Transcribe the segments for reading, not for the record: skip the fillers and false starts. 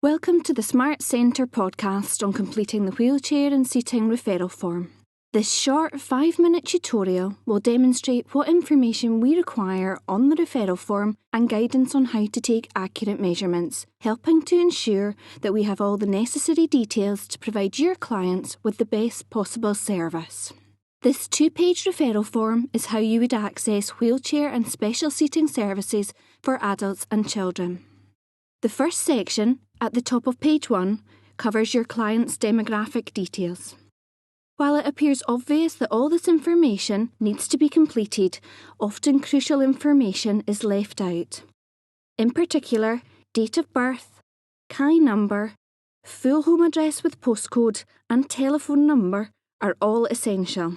Welcome to the Smart Centre podcast on completing the wheelchair and seating referral form. This short 5-minute tutorial will demonstrate what information we require on the referral form and guidance on how to take accurate measurements, helping to ensure that we have all the necessary details to provide your clients with the best possible service. This 2-page referral form is how you would access wheelchair and special seating services for adults and children. The first section, at the top of page 1, covers your client's demographic details. While it appears obvious that all this information needs to be completed, often crucial information is left out. In particular, date of birth, CAI number, full home address with postcode, and telephone number are all essential.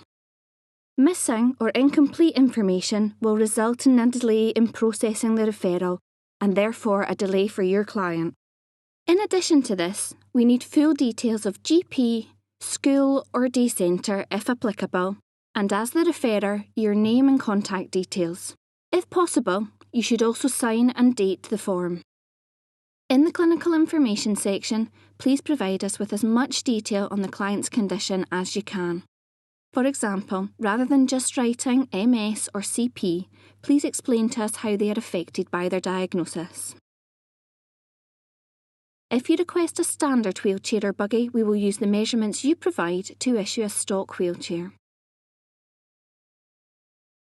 Missing or incomplete information will result in a delay in processing the referral, and therefore a delay for your client. In addition to this, we need full details of GP, school or day centre if applicable, and as the referrer, your name and contact details. If possible, you should also sign and date the form. In the clinical information section, please provide us with as much detail on the client's condition as you can. For example, rather than just writing MS or CP, please explain to us how they are affected by their diagnosis. If you request a standard wheelchair or buggy, we will use the measurements you provide to issue a stock wheelchair.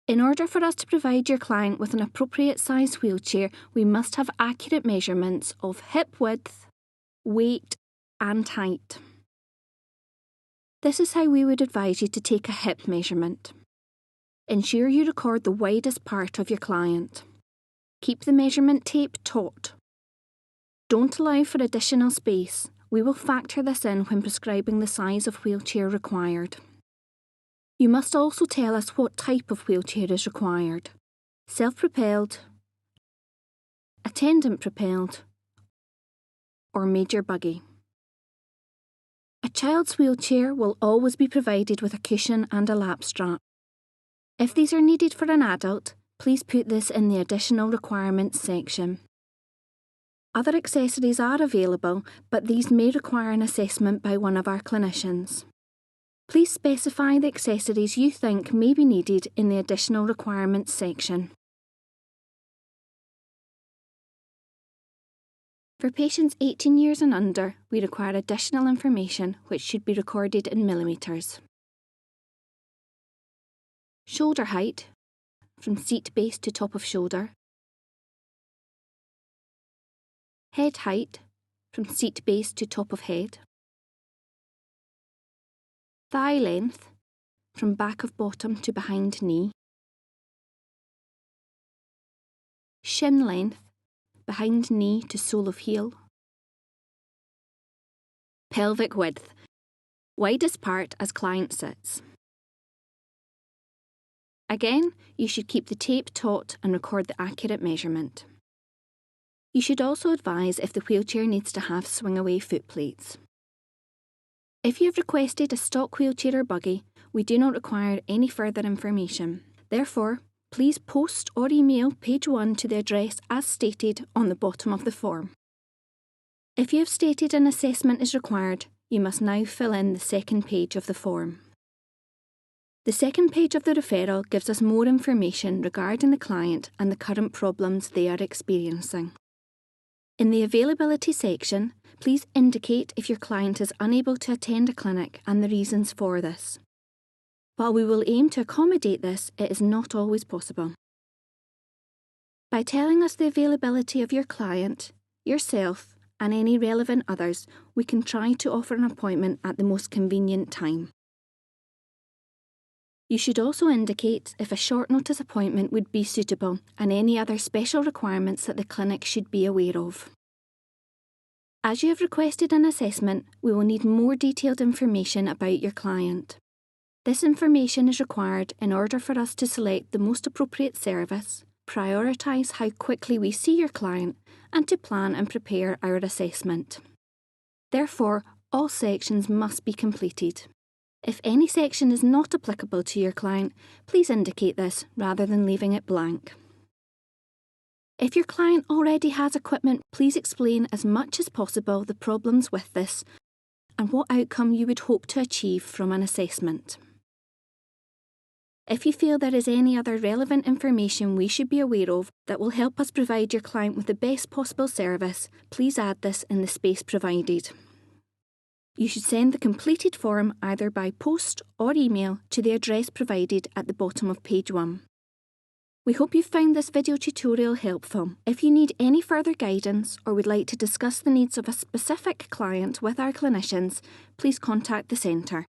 In order for us to provide your client with an appropriate size wheelchair, we must have accurate measurements of hip width, weight, and height. This is how we would advise you to take a hip measurement. Ensure you record the widest part of your client. Keep the measurement tape taut. Don't allow for additional space. We will factor this in when prescribing the size of wheelchair required. You must also tell us what type of wheelchair is required: self-propelled, attendant-propelled, or major buggy. A child's wheelchair will always be provided with a cushion and a lap strap. If these are needed for an adult, please put this in the additional requirements section. Other accessories are available, but these may require an assessment by one of our clinicians. Please specify the accessories you think may be needed in the additional requirements section. For patients 18 years and under, we require additional information which should be recorded in millimetres. Shoulder height, from seat base to top of shoulder. Head height, from seat base to top of head. Thigh length, from back of bottom to behind knee. Shin length, behind knee to sole of heel. Pelvic width, widest part as client sits. Again, you should keep the tape taut and record the accurate measurement. You should also advise if the wheelchair needs to have swing-away foot plates. If you have requested a stock wheelchair or buggy, we do not require any further information. Therefore, please post or email page 1 to the address as stated on the bottom of the form. If you have stated an assessment is required, you must now fill in the second page of the form. The second page of the referral gives us more information regarding the client and the current problems they are experiencing. In the availability section, please indicate if your client is unable to attend a clinic and the reasons for this. While we will aim to accommodate this, it is not always possible. By telling us the availability of your client, yourself, and any relevant others, we can try to offer an appointment at the most convenient time. You should also indicate if a short notice appointment would be suitable and any other special requirements that the clinic should be aware of. As you have requested an assessment, we will need more detailed information about your client. This information is required in order for us to select the most appropriate service, prioritise how quickly we see your client, and to plan and prepare our assessment. Therefore, all sections must be completed. If any section is not applicable to your client, please indicate this rather than leaving it blank. If your client already has equipment, please explain as much as possible the problems with this and what outcome you would hope to achieve from an assessment. If you feel there is any other relevant information we should be aware of that will help us provide your client with the best possible service, please add this in the space provided. You should send the completed form either by post or email to the address provided at the bottom of page 1. We hope you found this video tutorial helpful. If you need any further guidance or would like to discuss the needs of a specific client with our clinicians, please contact the centre.